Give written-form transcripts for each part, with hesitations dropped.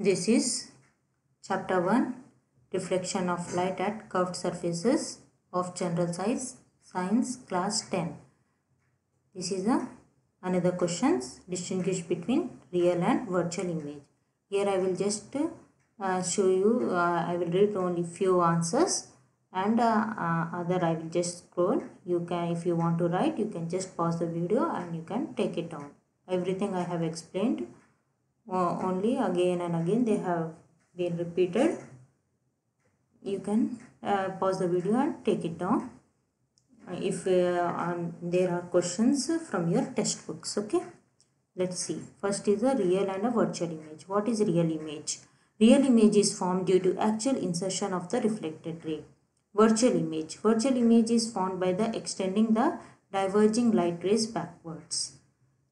This is chapter 1, reflection of light at curved surfaces of general science class 10. This is another questions, distinguish between real and virtual image. Here I will just show you, I will read only few answers and other I will just scroll. You can, if you want to write, you can just pause the video and you can take it down. Everything I have explained only again and again, they have been repeated. You can pause the video and take it down if there are questions from your textbooks. Okay, let's see. First is a real and a virtual image. What is real image? Real image is formed due to actual insertion of the reflected ray. Virtual image is formed by the extending the diverging light rays backwards.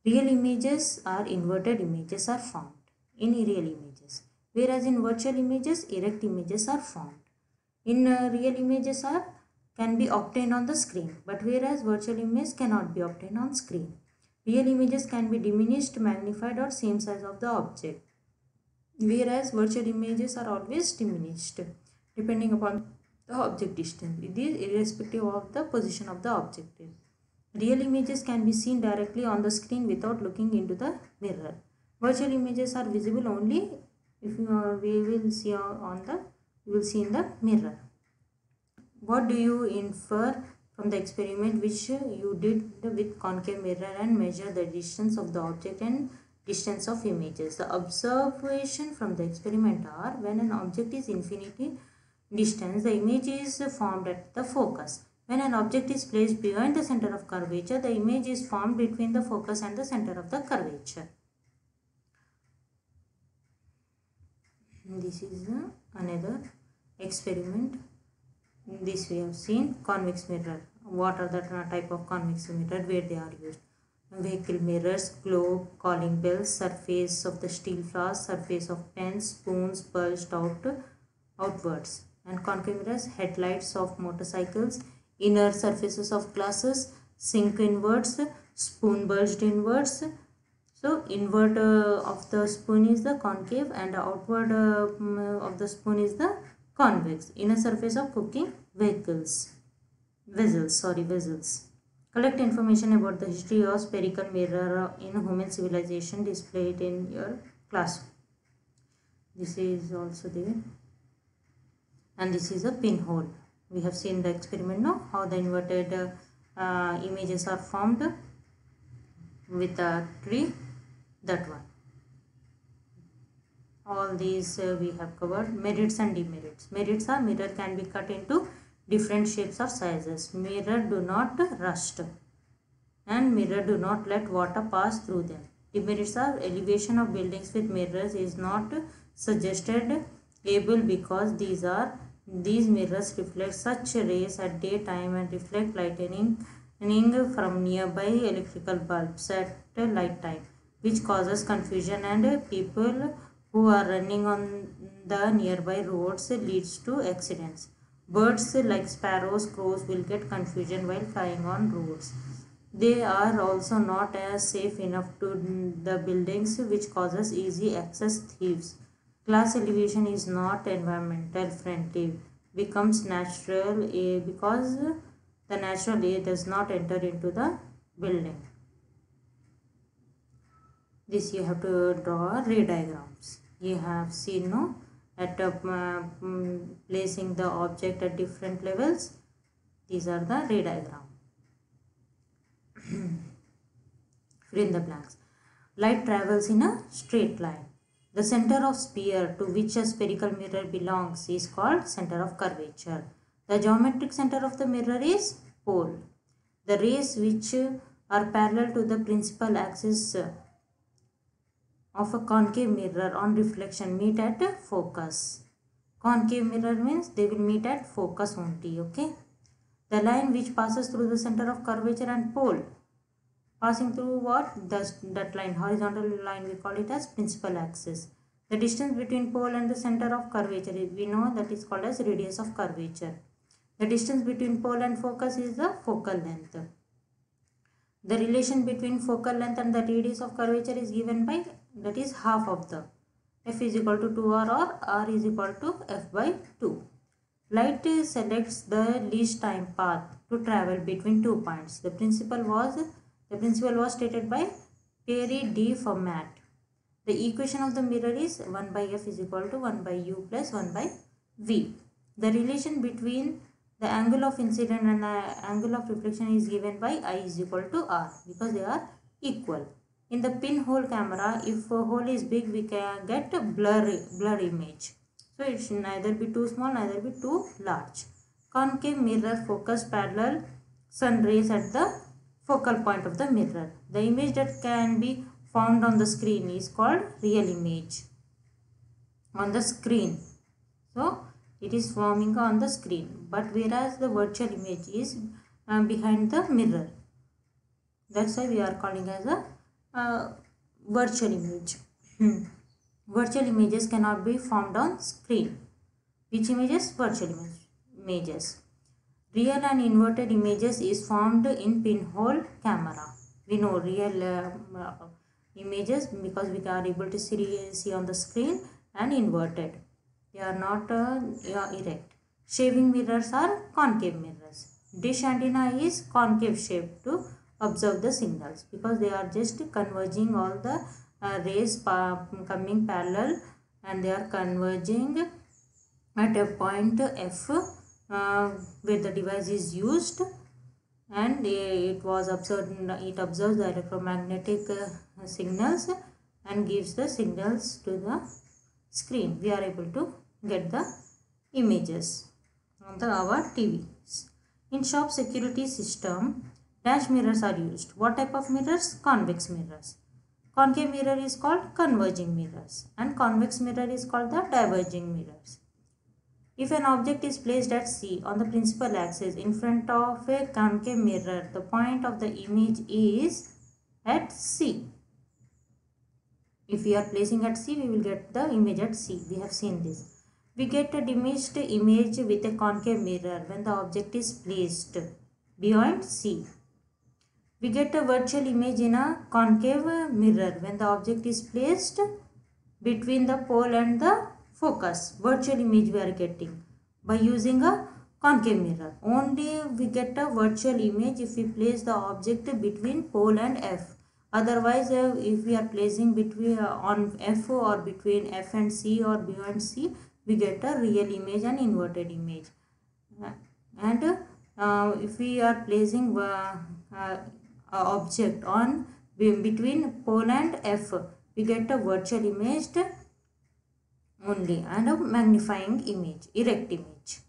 Real images or inverted images are formed in real images, whereas in virtual images, erect images are formed. In real images can be obtained on the screen, but whereas virtual image cannot be obtained on screen. Real images can be diminished, magnified or same size of the object, whereas virtual images are always diminished depending upon the object distance. It is irrespective of the position of the object. Real images can be seen directly on the screen without looking into the mirror. Virtual images are visible only if we will see in the mirror. What do you infer from the experiment which you did with concave mirror and measure the distance of the object and distance of images? The observation from the experiment are: when an object is infinity distance, the image is formed at the focus. When an object is placed behind the center of curvature, the image is formed between the focus and the center of the curvature. This is another experiment. This we have seen. Convex mirror. What are the type of convex mirror, where they are used? Vehicle mirrors, globe, calling bells, surface of the steel flask, surface of pens, spoons bulged outwards. And concave mirrors, headlights of motorcycles, inner surfaces of glasses, sink inwards, spoon bulged inwards. So inward of the spoon is the concave and outward of the spoon is the convex. Inner surface of cooking vessels. Collect information about the history of spherical mirror in human civilization. Display it in your class. This is also there. And this is a pinhole. We have seen the experiment now, how the inverted images are formed with a tree. That one. All these we have covered. Merits and demerits. Merits are: mirror can be cut into different shapes or sizes. Mirror do not rust, and mirror do not let water pass through them. Demerits are: elevation of buildings with mirrors is not suggested able because these mirrors reflect such rays at daytime and reflect lightning from nearby electrical bulbs at light time, which causes confusion, and people who are running on the nearby roads leads to accidents. Birds like sparrows, crows will get confusion while flying on roads. They are also not as safe enough to the buildings, which causes easy access thieves. Glass elevation is not environmental friendly, becomes natural air because the natural air does not enter into the building. This you have to draw ray diagrams. You have seen no, at placing the object at different levels. These are the ray diagram. Fill in the blanks. Light travels in a straight line. The center of sphere to which a spherical mirror belongs is called center of curvature. The geometric center of the mirror is pole. The rays which are parallel to the principal axis of a concave mirror on reflection meet at focus. Concave mirror means they will meet at focus only. Okay. The line which passes through the center of curvature and pole, passing through what? That line, horizontal line, we call it as principal axis. The distance between pole and the center of curvature, we know that is called as radius of curvature. The distance between pole and focus is the focal length. The relation between focal length and the radius of curvature is given by, that is half of the f is equal to 2r or r is equal to f by 2. Light selects the least time path to travel between 2 points. The principle was stated by Pierre de Fermat. The equation of the mirror is 1 by f is equal to 1 by u plus 1 by v. The relation between the angle of incident and the angle of reflection is given by I is equal to r, because they are equal. In the pinhole camera, if a hole is big, we can get a blur image. So it should neither be too small, neither be too large. Concave mirror focus parallel sun rays at the focal point of the mirror. The image that can be formed on the screen is called real image on the screen. So it is forming on the screen, but whereas the virtual image is behind the mirror. That's why we are calling as a virtual image. Virtual images cannot be formed on screen. Which images? Virtual images. Real and inverted images is formed in pinhole camera. We know real images because we are able to see on the screen, and inverted. They are not erect. Shaving mirrors are concave mirrors. Dish antenna is concave shape to observe the signals, because they are just converging all the rays coming parallel, and they are converging at a point f where the device is used, and it observes the electromagnetic signals and gives the signals to the screen. We are able to get the images on our TVs. In shop security system, dash mirrors are used. What type of mirrors? Convex mirrors. Concave mirror is called converging mirrors, and convex mirror is called the diverging mirrors. If an object is placed at C on the principal axis in front of a concave mirror, the point of the image is at C. If we are placing at C, we will get the image at C. We have seen this. We get a diminished image with a concave mirror when the object is placed beyond C. We get a virtual image in a concave mirror when the object is placed between the pole and the focus. Virtual image we are getting by using a concave mirror. Only we get a virtual image if we place the object between pole and F. Otherwise, if we are placing between on F or between F and C or beyond C, we get a real image and inverted image. And if we are placing object on between pole and F, we get a virtual image only, and a magnifying image, erect image.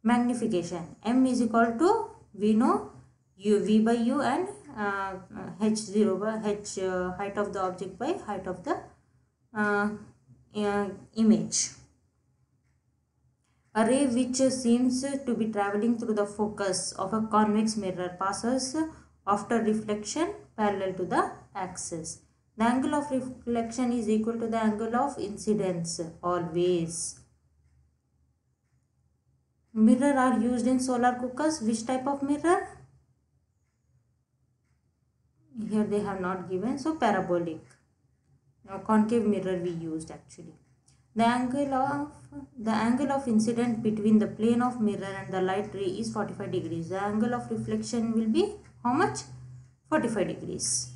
Magnification. M is equal to, we know, V by U, and H0 by H, height of the object by height of the image. A ray which seems to be traveling through the focus of a convex mirror passes after reflection parallel to the axis. The angle of reflection is equal to the angle of incidence always. Mirror are used in solar cookers. Which type of mirror? Here they have not given, so parabolic. Now concave mirror we used actually. The angle of incident between the plane of mirror and the light ray is 45 degrees. The angle of reflection will be how much? 45 degrees.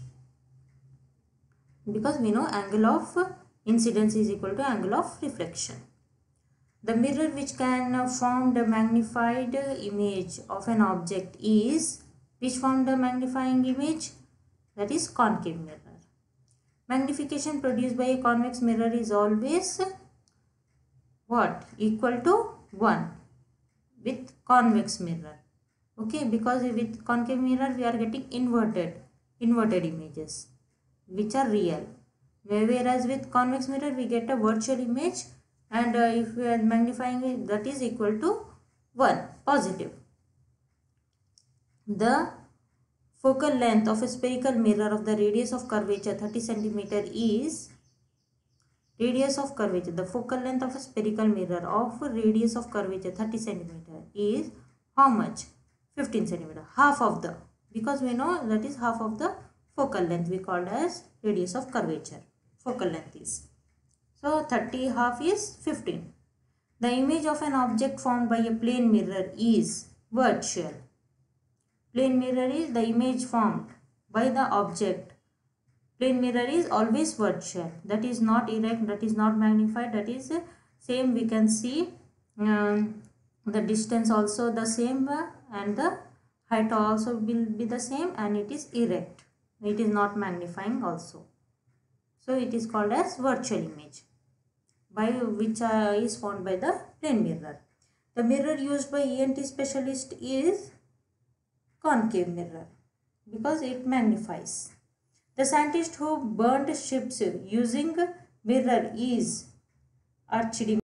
Because we know angle of incidence is equal to angle of reflection. The mirror which can form the magnified image of an object is, which form the magnifying image? That is concave mirror. Magnification produced by a convex mirror is always what? Equal to 1 with convex mirror. Okay, because with concave mirror we are getting inverted images which are real, whereas with convex mirror we get a virtual image, and if we are magnifying it, that is equal to 1, positive. The focal length of a spherical mirror of the radius of curvature 30 cm is, radius of curvature, the focal length of a spherical mirror of radius of curvature 30 cm is how much? 15 cm, half of the, because we know that is half of the focal length we called as radius of curvature. Focal length is. So 30 half is 15. The image of an object formed by a plane mirror is virtual. Plane mirror is the image formed by the object. Plane mirror is always virtual. That is not erect, that is not magnified, that is same. We can see the distance also the same and the height also will be the same, and it is erect. It is not magnifying also. So it is called as virtual image, by which is formed by the plane mirror. The mirror used by ENT specialist is concave mirror because it magnifies. The scientist who burned ships using mirror is Archimedes.